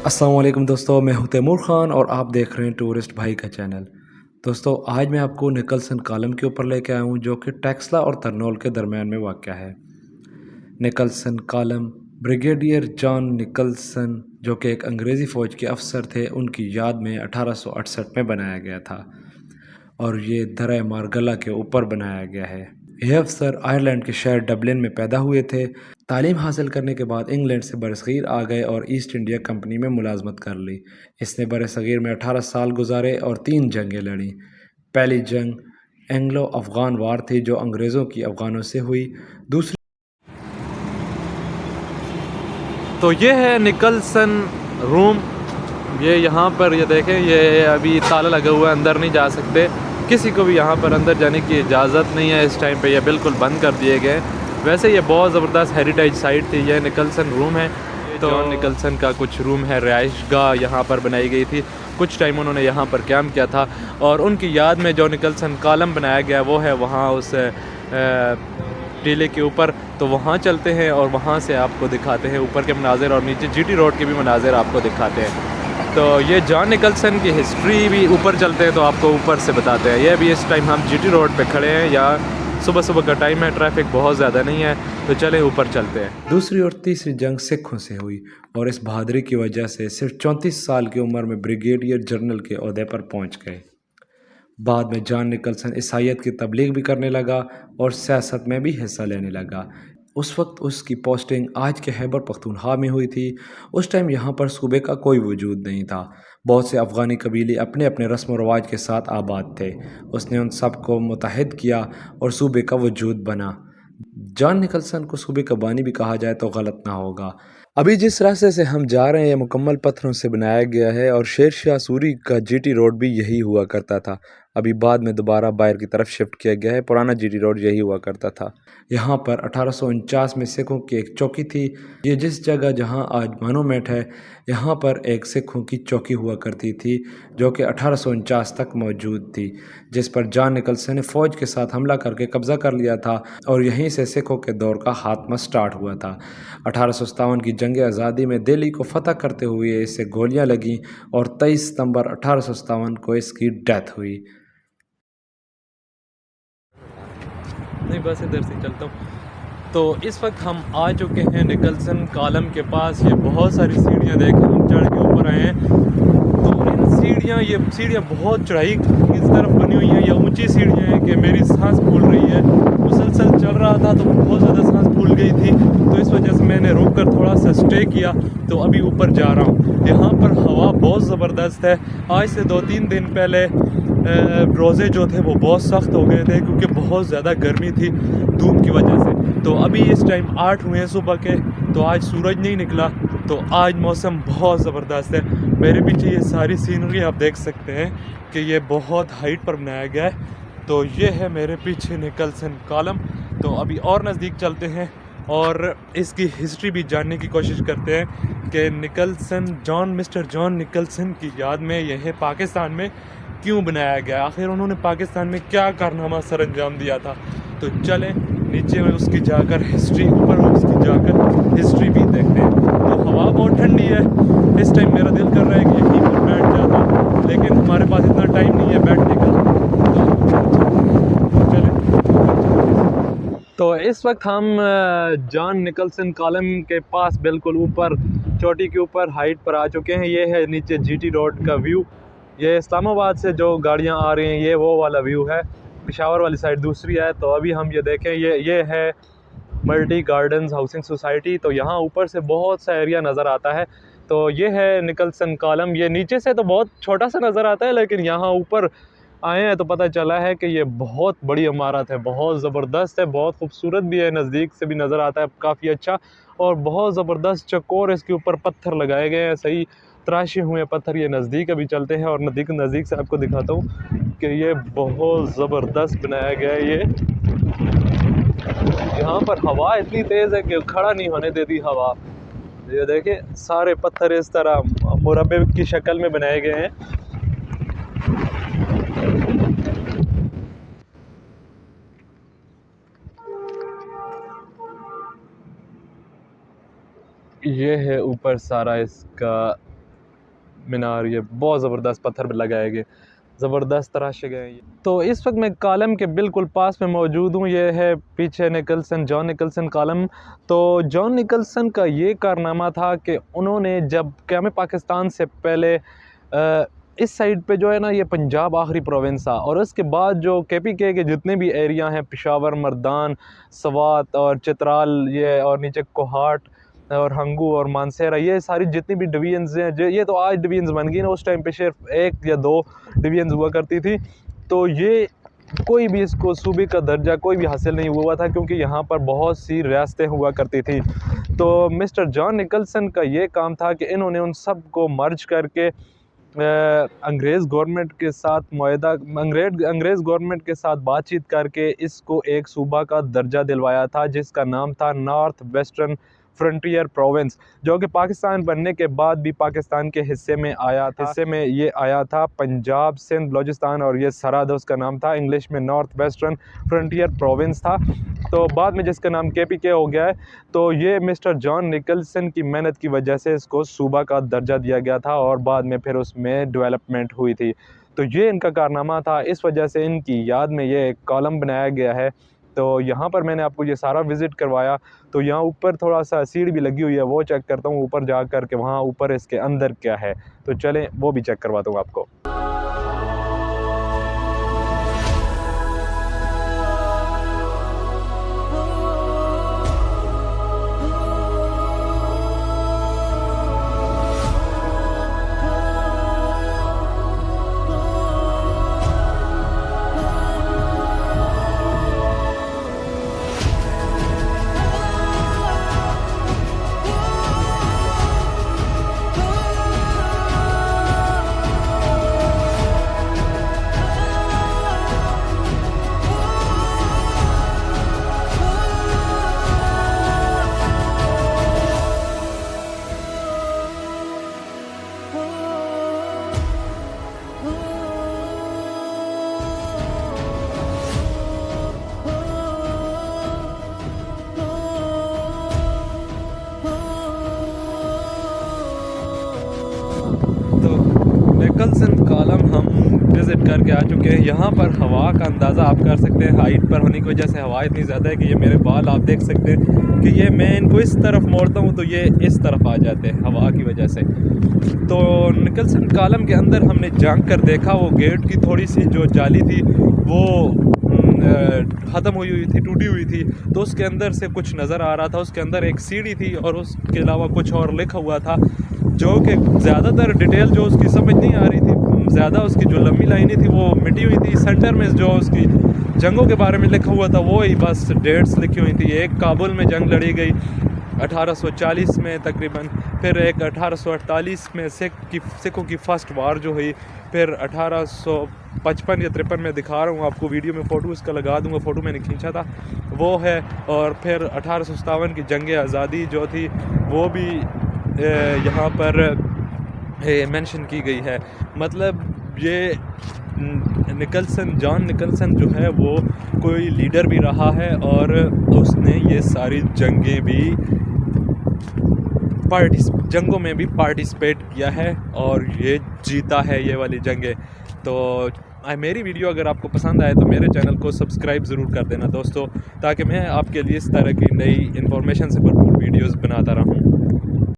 अस्सलाम वालेकुम दोस्तों, मैं हूं तैमूर ख़ान और आप देख रहे हैं टूरिस्ट भाई का चैनल। दोस्तों, आज मैं आपको निकलसन कॉलम के ऊपर लेके आया हूं जो कि टेक्सला और तरनोल के दरमियान में वाक़या है। Nicholson column brigadier John Nicholson, जो कि एक अंग्रेज़ी फ़ौज के अफसर थे, उनकी याद में 1868 में बनाया गया था और ये दर्रा मारगला के ऊपर बनाया गया है। यह अफसर आयरलैंड के शहर डबलिन में पैदा हुए थे। तालीम हासिल करने के बाद इंग्लैंड से बरसग़ीर आ गए और ईस्ट इंडिया कंपनी में मुलाजमत कर ली। इसने बरसग़ीर में 18 साल गुजारे और 3 जंगें लड़ीं। पहली जंग एंग्लो अफ़गान वार थी जो अंग्रेज़ों की अफ़गानों से हुई। दूसरी तो ये है निकलसन रूम। ये यहाँ पर ये देखें, ये अभी ताला लगा हुआ है, अंदर नहीं जा सकते। किसी को भी यहाँ पर अंदर जाने की इजाज़त नहीं है इस टाइम पे, ये बिल्कुल बंद कर दिए गए। वैसे ये बहुत ज़बरदस्त हेरिटेज साइट थी। ये निकलसन रूम है। तो जॉन निकलसन का कुछ रूम है, रिहाइश गाह यहाँ पर बनाई गई थी। कुछ टाइम उन्होंने यहाँ पर क़याम किया था और उनकी याद में जो निकलसन कॉलम बनाया गया वो है वहाँ उस टीले के ऊपर। तो वहाँ चलते हैं और वहाँ से आपको दिखाते हैं ऊपर के मनाज़िर और नीचे जीटी रोड के भी मनाज़िर आपको दिखाते हैं। तो ये जॉन निकलसन की हिस्ट्री भी ऊपर चलते हैं तो आपको ऊपर से बताते हैं। ये अभी इस टाइम हम जीटी रोड पे खड़े हैं, या सुबह सुबह का टाइम है, ट्रैफिक बहुत ज़्यादा नहीं है, तो चलें ऊपर चलते हैं। दूसरी और तीसरी जंग सिखों से हुई और इस बहादुरी की वजह से सिर्फ 34 साल की उम्र में ब्रिगेडियर जनरल के ओहदे पर पहुंच गए। बाद में जॉन निकलसन ईसाईयत की तबलीग भी करने लगा और सियासत में भी हिस्सा लेने लगा। उस वक्त उसकी पोस्टिंग आज के खैबर पख्तूनख्वा में हुई थी। उस टाइम यहाँ पर सूबे का कोई वजूद नहीं था। बहुत से अफ़गानी कबीले अपने अपने रस्म व रवाज के साथ आबाद थे। उसने उन सब को मुत्तहिद किया और सूबे का वजूद बना। जॉन निकलसन को सूबे का बानी भी कहा जाए तो गलत ना होगा। अभी जिस रास्ते से हम जा रहे हैं ये मुकम्मल पत्थरों से बनाया गया है और शेर शाह सूरी का जीटी रोड भी यही हुआ करता था। अभी बाद में दोबारा बाहर की तरफ शिफ्ट किया गया है। पुराना जीटी रोड यही हुआ करता था। यहाँ पर 1849 में सिखों की एक चौकी थी। ये जिस जगह जहाँ आज मोनूमेंट है, यहाँ पर एक सिखों की चौकी हुआ करती थी जो कि 1849 तक मौजूद थी, जिस पर जॉन निकलसन ने फ़ौज के साथ हमला करके कब्ज़ा कर लिया था और यहीं से सिखों के दौर का खात्मा स्टार्ट हुआ था। 1857 की जंग आज़ादी में दिल्ली को फतह करते हुए इसे गोलियां लगीं और 23 सितंबर 1857 को इसकी डेथ हुई। नहीं, बस इधर से चलता हूँ। तो इस वक्त हम आ चुके हैं निकलसन कॉलम के पास। ये बहुत सारी सीढ़ियाँ देखें, हम चढ़ के ऊपर आए हैं। तो ये सीढ़ियाँ बहुत चढ़ाई की तरफ बनी हुई हैं। ये ऊंची सीढ़ियाँ हैं कि मेरी सांस फूल रही है। मुसलसल चल रहा था तो बहुत ज़्यादा सांस फूल गई थी, तो इस वजह से मैंने रुक कर थोड़ा सा स्टे किया। तो अभी ऊपर जा रहा हूँ। यहाँ पर हवा बहुत ज़बरदस्त है। आज से 2-3 दिन पहले रोज़े जो थे वो बहुत सख्त हो गए थे क्योंकि बहुत ज़्यादा गर्मी थी धूप की वजह से। तो अभी इस टाइम 8 हुए हैं सुबह के, तो आज सूरज नहीं निकला, तो आज मौसम बहुत ज़बरदस्त है। मेरे पीछे ये सारी सीनरी आप देख सकते हैं कि ये बहुत हाइट पर बनाया गया है। तो ये है मेरे पीछे निकलसन कॉलम। तो अभी और नज़दीक चलते हैं और इसकी हिस्ट्री भी जानने की कोशिश करते हैं कि मिस्टर जॉन निकलसन की याद में यह पाकिस्तान में क्यों बनाया गया, आखिर उन्होंने पाकिस्तान में क्या कारनामा सर अंजाम दिया था। तो चलें नीचे में उसकी जाकर हिस्ट्री, ऊपर उसकी जाकर हिस्ट्री भी देखते हैं। तो हवा बहुत ठंडी है। इस टाइम मेरा दिल कर रहा है कि यहीं पर बैठ जाता, लेकिन हमारे पास इतना टाइम नहीं है बैठने का। तो चलें। तो इस वक्त हम जॉन निकलसन कॉलम के पास बिल्कुल ऊपर चोटी के ऊपर हाइट पर आ चुके हैं। ये है नीचे जीटी रोड का व्यू। ये इस्लामाबाद से जो गाड़ियाँ आ रही हैं ये वो वाला व्यू है। पेशावर वाली साइड दूसरी है। तो अभी हम ये देखें, ये है मल्टी गार्डन्स हाउसिंग सोसाइटी। तो यहाँ ऊपर से बहुत सा एरिया नज़र आता है। तो ये है निकलसन कॉलम। ये नीचे से तो बहुत छोटा सा नज़र आता है, लेकिन यहाँ ऊपर आए हैं तो पता चला है कि ये बहुत बड़ी इमारत है, बहुत ज़बरदस्त है, बहुत खूबसूरत भी है, नज़दीक से भी नज़र आता है काफ़ी अच्छा, और बहुत ज़बरदस्त चकोर इसके ऊपर पत्थर लगाए गए हैं, सही तराशे हुए पत्थर। ये नज़दीक अभी चलते हैं और नज़दीक से आपको दिखाता हूँ कि ये बहुत ज़बरदस्त बनाया गया है। ये यहाँ पर हवा इतनी तेज़ है कि खड़ा नहीं होने देती हवा। ये देखिए सारे पत्थर इस तरह मुरब्बे की शक्ल में बनाए गए हैं। ये है ऊपर सारा इसका मीनार, ये बहुत ज़बरदस्त पत्थर भी लगाए गए, ज़बरदस्त तराशे गए हैं ये। तो इस वक्त मैं कॉलम के बिल्कुल पास में मौजूद हूँ। ये है पीछे निकलसन, जॉन निकलसन कॉलम। तो जॉन निकलसन का ये कारनामा था कि उन्होंने जब क़याम पाकिस्तान से पहले इस साइड पे जो है ना, ये पंजाब आखिरी प्रोविंस था, और उसके बाद जो KPK के जितने भी एरिया हैं, पेशावर, मर्दान, सवात और चित्राल, ये और नीचे कोहाट और हंगू और मानसेरा, ये सारी जितनी भी डिवीजन्स हैं, ये तो आज डिवीजन्स बन गई ना, उस टाइम पे सिर्फ 1 या 2 डिवीजन्स हुआ करती थी। तो ये कोई भी इसको सूबे का दर्जा कोई भी हासिल नहीं हुआ था, क्योंकि यहाँ पर बहुत सी रियासतें हुआ करती थी। तो मिस्टर जॉन निकलसन का ये काम था कि इन्होंने उन सब को मर्ज करके अंग्रेज़ गवर्नमेंट के साथ अंग्रेज़ गवर्नमेंट के साथ बातचीत करके इसको एक सूबा का दर्जा दिलवाया था, जिसका नाम था नॉर्थ वेस्टर्न फ्रंटियर प्रोविंस, जो कि पाकिस्तान बनने के बाद भी पाकिस्तान के हिस्से में आया था। हिस्से में ये आया था पंजाब, सिंध, बलूचिस्तान और ये सरहद उसका नाम था। इंग्लिश में नॉर्थ वेस्टर्न फ्रंटियर प्रोविंस था। तो बाद में जिसका नाम KPK हो गया है। तो ये मिस्टर जॉन निकलसन की मेहनत की वजह से इसको सूबा का दर्जा दिया गया था, और बाद में फिर उसमें डेवलपमेंट हुई थी। तो ये इनका कारनामा था, इस वजह से इनकी याद में ये एक कॉलम बनाया गया है। तो यहाँ पर मैंने आपको ये सारा विज़िट करवाया। तो यहाँ ऊपर थोड़ा सा सीढ़ी भी लगी हुई है, वो चेक करता हूँ ऊपर जा कर के, वहाँ ऊपर इसके अंदर क्या है। तो चलें वो भी चेक करवाता हूँ आपको। निकलसन कॉलम हम विज़िट करके आ चुके हैं। यहाँ पर हवा का अंदाज़ा आप कर सकते हैं, हाइट पर होने की वजह से हवा इतनी ज़्यादा है कि ये मेरे बाल आप देख सकते हैं कि ये मैं इनको इस तरफ मोड़ता हूँ तो ये इस तरफ आ जाते हैं हवा की वजह से। तो निकलसन कॉलम के अंदर हमने झांक कर देखा, वो गेट की थोड़ी सी जो जाली थी वो ख़त्म हुई थी, टूटी हुई थी। तो उसके अंदर से कुछ नज़र आ रहा था, उसके अंदर एक सीढ़ी थी और उसके अलावा कुछ और लिखा हुआ था, जो कि ज़्यादातर डिटेल जो उसकी समझ नहीं आ रही थी। ज़्यादा उसकी जो लंबी लाइनें थी वो मिटी हुई थी। सेंटर में जो उसकी जंगों के बारे में लिखा हुआ था वो ही बस डेट्स लिखी हुई थी। एक काबुल में जंग लड़ी गई 1840 में तकरीबन, फिर एक 1848 में सिखों की फ़र्स्ट वार जो हुई, फिर 1855 या 53 में दिखा रहा हूँ आपको, वीडियो में फ़ोटो इसका लगा दूँगा, फ़ोटो मैंने खींचा था वो है। और फिर 1857 की जंग आज़ादी जो थी वो भी यहाँ पर मेंशन की गई है। मतलब ये जॉन निकलसन जो है वो कोई लीडर भी रहा है और उसने ये सारी जंगों में भी पार्टिसिपेट किया है और ये जीता है ये वाली जंगें। तो मेरी वीडियो अगर आपको पसंद आए तो मेरे चैनल को सब्सक्राइब ज़रूर कर देना दोस्तों, ताकि मैं आपके लिए इस तरह की नई इन्फॉर्मेशन से भरपूर वीडियोस बनाता रहूं।